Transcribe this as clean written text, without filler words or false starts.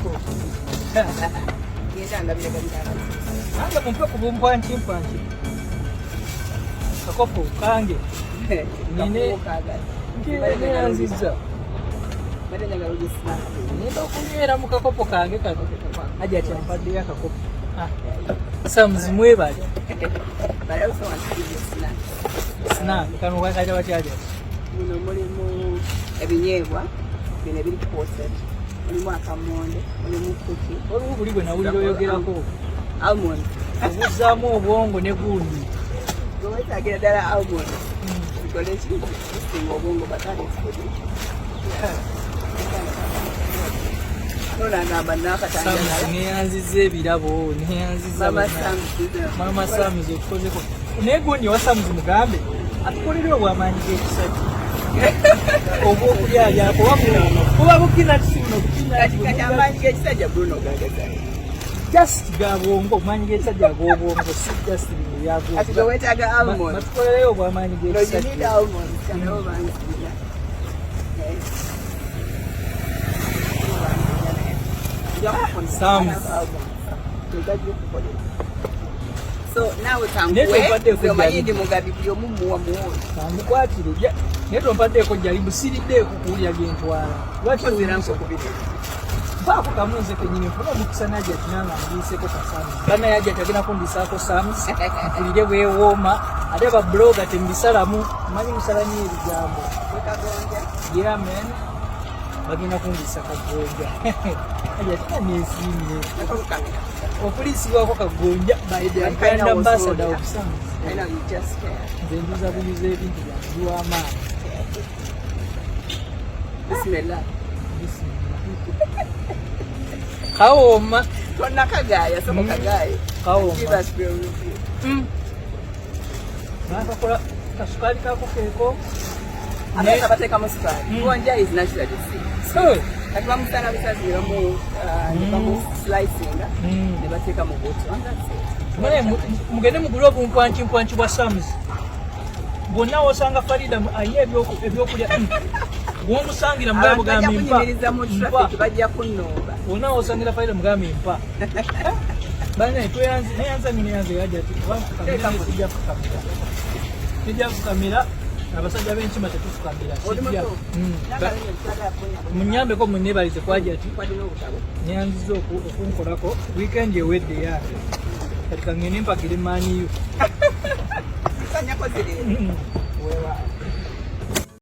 kakopo. Yenda ndabira gandala. Anga mumpe kubumpwanchi mpwanchi. Kakopo kange. Nine ngene yanziza. Bade nyanga ujisna. Nenda kunywera mu kakopo kange kano. Aje atyampadde akakopo. Samzi mwebali. Bade usonga ujisna. Sina kano kwakaita bakyaje. Muno mulimu ebinyeebwa bino ebiri posted. Mulimu akamonde, mulimu kuki. Olubu buli gwe nawulira oyogerako. Almond. Obuzaamu obwongo ne gundi. Gwetagira ddala almond. Kikole ki? Kisinga obwongo batali ekikodi. Nolagamba nakatangala. Neyanziza ebirabo, neyanziza Mama Samuzi okukozeko. Naye gundi wa Samuzi mugambe atukolere obwamaanyi g'ekisajja. Obwokulya alyako kuba bukina kisino kati amaanyi g'ekisajja Bruno gagazaayo. Just gabwongo amaanyi g'ekisajja ag'obwongo si just byagwo. Ati gwetaaga almond. Batukolereyo obwamaanyi g'ekisajja. No, you need almond. Kana obanzira. Sam. So now we can go. Mayindi mugabi byomu muwa muwo. Amukwatire. Neto mpaddeko jalibu siridde kukulya gentwala. Lwaki oziranko kubiri? Baako kamunze kenyini mfuna omukisa naje kinanga mbiseko kasamu. Bana yaje tagina kundisako Sams. Kulire bwewooma. Ate ba blogger tembisalamu manyi musalanyi ebijambo. Wekagonja. Yeah man. Bagina kundisa kagonja. Aje tanyesime. Opolisi wako kagonja by the kind ambassador of Sams. I know you just care. Zenduza bulize ebintu bya duama. Bismillah. Kaoma. Tonna kagaya, soko kagaya. Kaoma. Give us real review. Nakakola kasukali kako keko. Anaka bateka musukali. Gonja is naturally sweet. So, kati bamusana bisazira mu bamu slicing. Ne bateka mu buto. And that's it. Mwe mugende mu group mpwanchi bwa Sams. Bonna osanga Faridah aye ebyokulya. Womusangira mugabo gambi mpa. Kunyimiriza mu traffic bajja kunnoba. Bonna osangira Faridah mugambi mpa. Bana tuyanze neyanza minyanze yaje ati bafukamira kujja fukamira. Kujja fukamira abasajja benshi matetufukamira. Munyambe ko munebalize kwaje ati nyanzizo okunkolako weekend ewedde ya. Kati ngene mpakire mani yo. Kanya ko zile. Wewa.